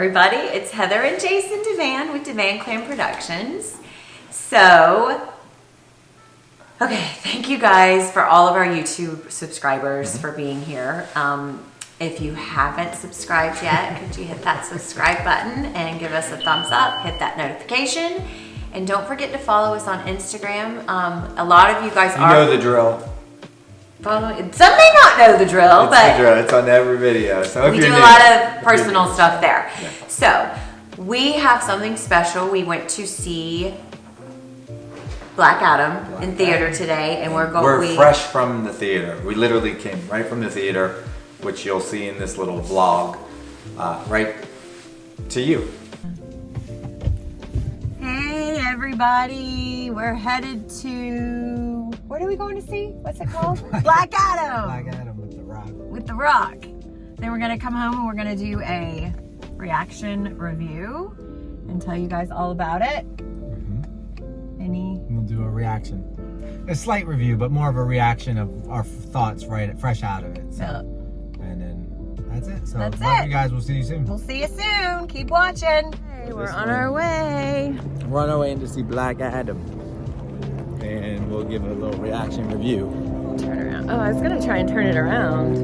everybody. It's Heather and Jason Devan with Devan Clan Productions. So, okay, thank you guys for all of our YouTube subscribers for being here. If you haven't subscribed yet, could you hit that subscribe button and give us a thumbs up, hit that notification, and don't forget to follow us on Instagram. A lot of you guys You know the drill. Some may not know the drill, but the drill. It's on every video. So if we you're do new, a lot of personal stuff there. Yeah. So we have something special. We went to see Black Adam in theater today, and we're fresh from the theater. We literally came right from the theater, which you'll see in this little vlog, right to you. Hey everybody, we're headed to, what are we going to see? What's it called? Black Adam. Black Adam with the Rock. With the Rock. Then we're gonna come home and we're gonna do a reaction review and tell you guys all about it. We'll do a reaction. A slight review, but more of a reaction of our thoughts fresh out of it. So, and then that's it. So that's love it. you guys. We'll see you soon. We'll see you soon. Keep watching. Hey, we're on our way. We're on our way in to see Black Adam. And we'll give a little reaction review. Turn around. Oh, I was gonna try and turn it around.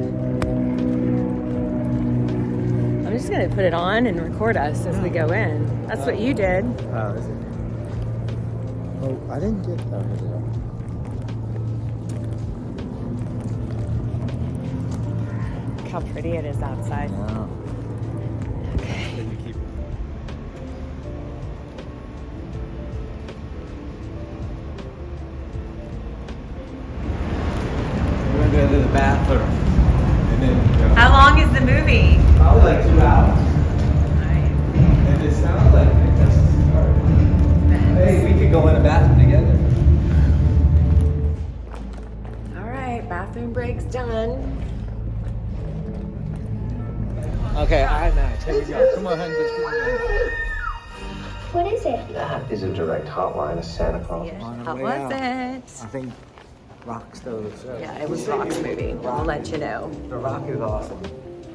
I'm just gonna put it on and record us as we go in. That's what you did. Oh, is it? Oh, I didn't get that. Look how pretty it is outside. No. Okay. Then you keep. We're gonna go to the bathroom, and then. How long is the movie? Probably like 2 hours. And it sounds like it just started. Hey, we could go in the bathroom together. All right, bathroom break's done. Okay, all right, Max. Here we go. Come on, honey. What is it? That is a direct hotline to Santa Claus. Yeah. On How our way was out. it? I think Rock stole the show. Yeah, it was Rock's movie. We'll let you know. The Rock is awesome.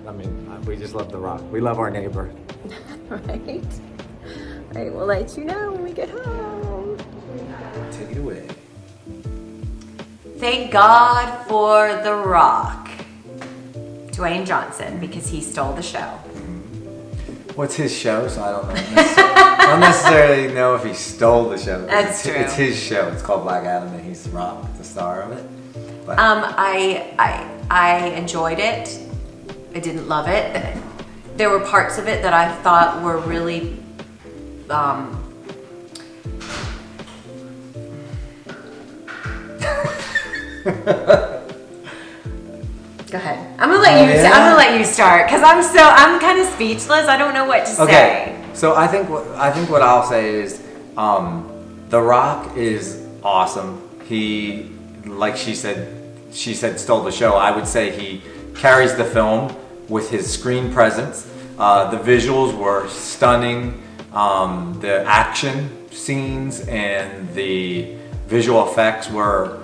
I mean, we just love The Rock. We love our neighbor. Right? All right, we'll let you know when we get home. Take it away. Thank God for The Rock. Dwayne Johnson, because he stole the show. What's his show? So I don't know. I don't necessarily know if he stole the show. That's true. It's his show. It's called Black Adam, and he's The Rock, the star of it. But I enjoyed it. I didn't love it. There were parts of it that I thought were really Go ahead. I'm gonna let you start because I'm kind of speechless. I don't know what to say. Okay, so I think what I'll say is, The Rock is awesome. He, like she said stole the show. I would say he carries the film with his screen presence. The visuals were stunning. The action scenes and the visual effects were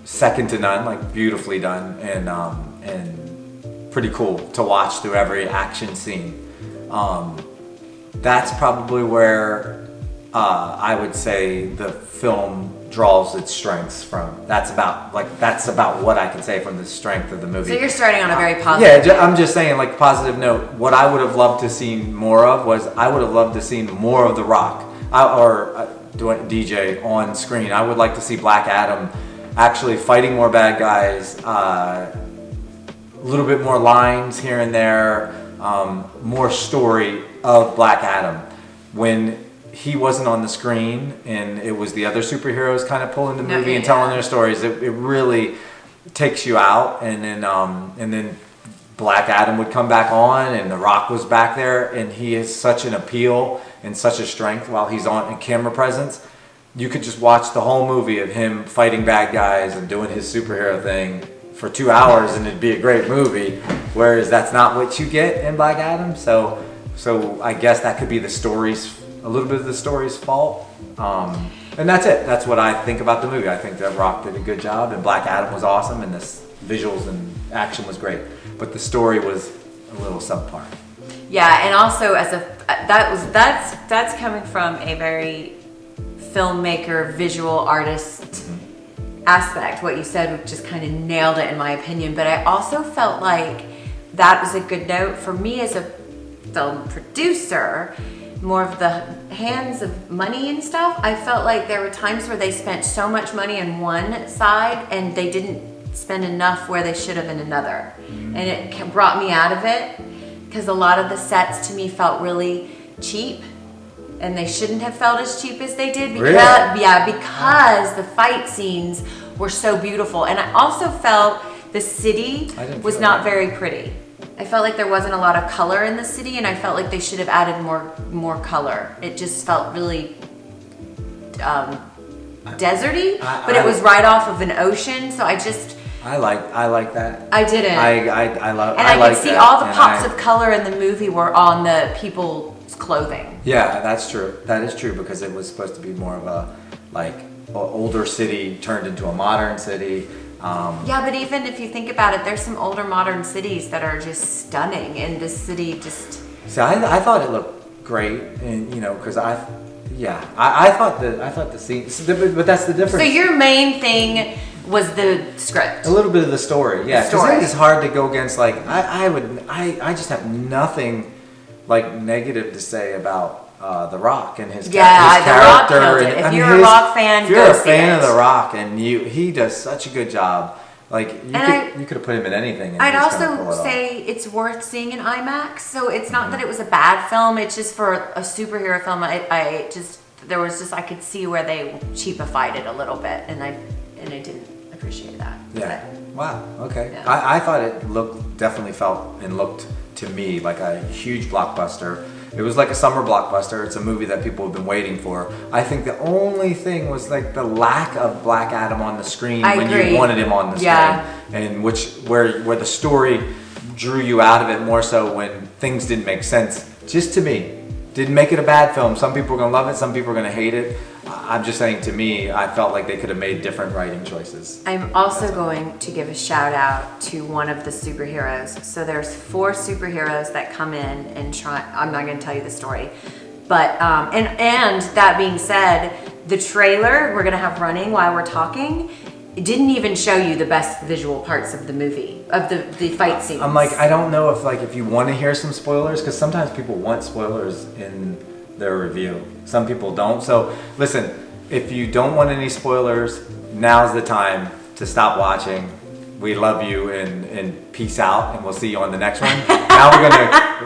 second to none, like beautifully done and pretty cool to watch through every action scene. That's probably where I would say the film draws its strengths from. That's about what I can say from the strength of the movie. So you're starting on a very positive note. I'm just saying, like, positive note. What I would have loved to see more of was I would have loved to see more of The Rock or DJ on screen. I would like to see Black Adam actually fighting more bad guys, a little bit more lines here and there, more story of Black Adam. When he wasn't on the screen and it was the other superheroes kind of pulling the movie and telling their stories, it really takes you out. And then Black Adam would come back on and The Rock was back there, and he is such an appeal and such a strength while he's on in camera presence. You could just watch the whole movie of him fighting bad guys and doing his superhero thing for 2 hours and it'd be a great movie, whereas that's not what you get in Black Adam. So I guess that could be a little bit of the story's fault. And that's it. That's what I think about the movie. I think that Rock did a good job and Black Adam was awesome and the visuals and action was great. But the story was a little subpar. Yeah, and also that's coming from a very filmmaker, visual artist aspect. What you said just kind of nailed it in my opinion. But I also felt like that was a good note for me as a film producer. More of the hands of money and stuff. I felt like there were times where they spent so much money on one side and they didn't spend enough where they should have in another. And it brought me out of it because a lot of the sets to me felt really cheap and they shouldn't have felt as cheap as they did because, because the fight scenes were so beautiful. And I also felt the city was not very pretty. I felt like there wasn't a lot of color in the city, and I felt like they should have added more color. It just felt really deserty, but it was right off of an ocean, so I like that. I didn't. I love. And I could see all the pops of color in the movie were on the people's clothing. Yeah, that's true. That is true because it was supposed to be more of a older city turned into a modern city. Yeah, but even if you think about it, there's some older modern cities that are just stunning, and this city just... So I thought it looked great, and because I thought the scene, but that's the difference. So your main thing was the script. A little bit of the story, yeah. Because it is hard to go against. I just have nothing negative to say about The Rock and his character. The Rock killed it. If you're a Rock fan, if you're a fan of The Rock and he does such a good job. You could have put him in anything. And I'd also say it's worth seeing in IMAX. So it's not that it was a bad film. It's just for a superhero film. I could see where they cheapified it a little bit, and I didn't appreciate that. Yeah. Wow. Okay. Yeah. I thought it definitely felt and looked to me like a huge blockbuster. It was like a summer blockbuster. It's a movie that people have been waiting for. I think the only thing was the lack of Black Adam on the screen you wanted him on the screen, and where the story drew you out of it more so when things didn't make sense. Just to me, didn't make it a bad film. Some people are gonna love it. Some people are gonna hate it. I'm just saying, to me, I felt like they could have made different writing choices. I'm also going to give a shout out to one of the superheroes. So there's 4 superheroes that come in and try. I'm not going to tell you the story, but and that being said, the trailer we're going to have running while we're talking, it didn't even show you the best visual parts of the movie, of the fight scenes. I'm I don't know if you want to hear some spoilers, because sometimes people want spoilers in their review. Some people don't. So listen, if you don't want any spoilers, now's the time to stop watching. We love you and peace out, and we'll see you on the next one. Now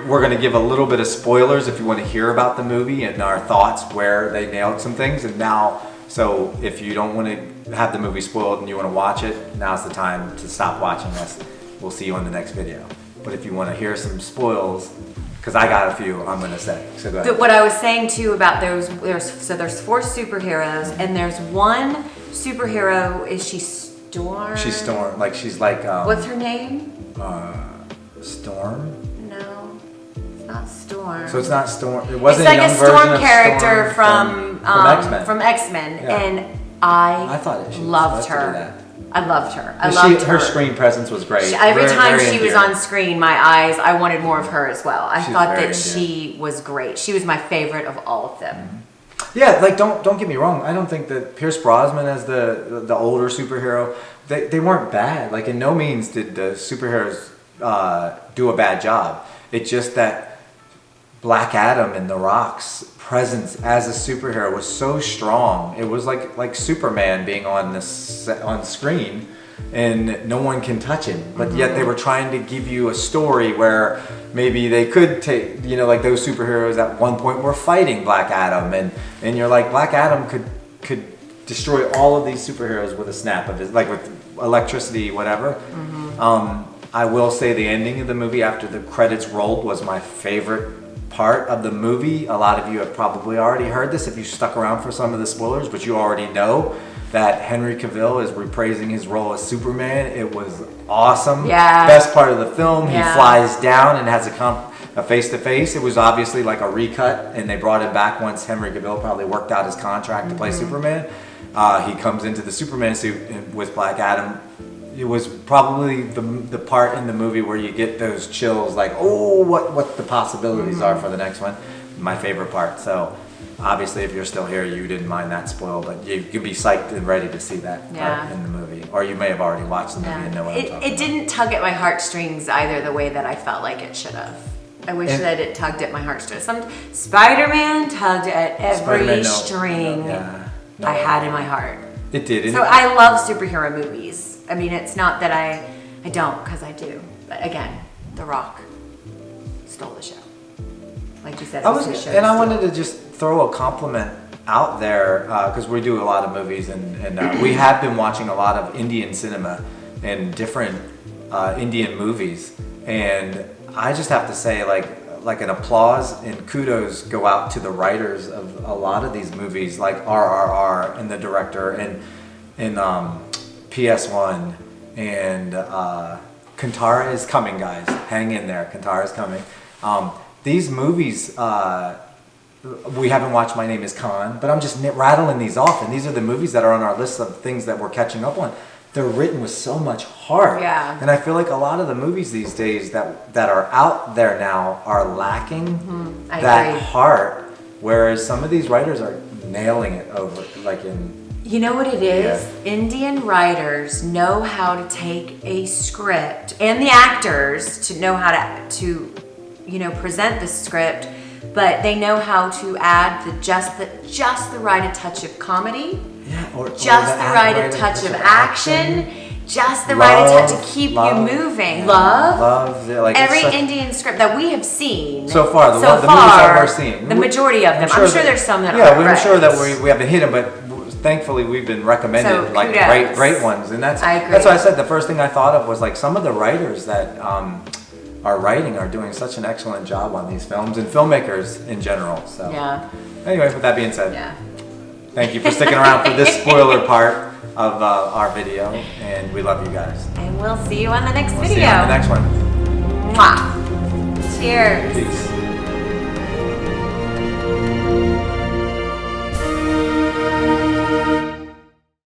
we're gonna give a little bit of spoilers if you want to hear about the movie and our thoughts where they nailed some things. And now, so if you don't want to have the movie spoiled and you want to watch it, now's the time to stop watching us. We'll see you on the next video. But if you want to hear some spoils, because I got a few, I'm gonna say. So go ahead. What I was saying too about there's 4 superheroes, and there's one superhero. Is she Storm? She's Storm. What's her name? Storm. No, it's not Storm. So it's not Storm. It wasn't it's like a young a Storm version character of Storm from X-Men. From X-Men, Yeah. and I thought she loved was supposed to do her. that. I loved her. Her screen presence was great. Every time very she was endearing. on screen, I wanted more of her as well. I She's thought very that she was great. She was my favorite of all of them. Yeah, don't get me wrong. I don't think that Pierce Brosnan as the older superhero, they weren't bad. In no means did the superheroes do a bad job. It's just that Black Adam and The Rock's presence as a superhero was so strong. It was like Superman being on screen, and no one can touch him. But yet they were trying to give you a story where maybe they could take, those superheroes at one point were fighting Black Adam, and you're like, Black Adam could destroy all of these superheroes with a snap of his, with electricity, whatever. I will say the ending of the movie after the credits rolled was my favorite part of the movie. A lot of you have probably already heard this if you stuck around for some of the spoilers, but you already know that Henry Cavill is reprising his role as Superman. It was awesome. Yeah. Best part of the film. Yeah. He flies down and has a face-to-face. It was obviously like a recut, and they brought him back once Henry Cavill probably worked out his contract to play Superman. He comes into the Superman suit with Black Adam. it was probably the part in the movie where you get those chills, like, oh, what the possibilities are for the next one. My favorite part. So obviously, if you're still here, you didn't mind that spoil, but you could be psyched and ready to see that part in the movie, or you may have already watched the movie and know what I'm talking about. It didn't tug at my heartstrings either the way that I felt like it should have. I wish that it tugged at my heartstrings. Spider-Man tugged at every string I had in my heart. It did. So I love superhero movies. I mean, it's not that I don't, because I do. But again, The Rock stole the show. Like you said, I wanted to just throw a compliment out there because we do a lot of movies and we have been watching a lot of Indian cinema and different Indian movies, and I just have to say, like an applause and kudos go out to the writers of a lot of these movies, like RRR and the director and PS1 and Kantara is coming, guys. Hang in there, Kantara is coming. These movies, we haven't watched My Name is Khan, but I'm just rattling these off, and these are the movies that are on our list of things that we're catching up on. They're written with so much heart. Yeah. And I feel like a lot of the movies these days that are out there now are lacking that heart, whereas some of these writers are nailing it over, like in... You know what it is? Yeah. Indian writers know how to take a script, and the actors to know how to present the script, but they know how to add just the right touch of comedy, just the right touch of action, just the right touch to keep you moving. Love, every Indian script that we have seen so far, the movies that we're seeing, the majority of them. I'm sure there's some that aren't. Yeah, I'm sure that we haven't hit them, but thankfully we've been recommended great ones, and that's why I said the first thing I thought of was like some of the writers that are writing are doing such an excellent job on these films, and filmmakers in general. So anyway, with that being said, thank you for sticking around for this spoiler part of our video, and we love you guys. And we'll see you on the next video. See you on the next one. Mwah. Cheers. Peace.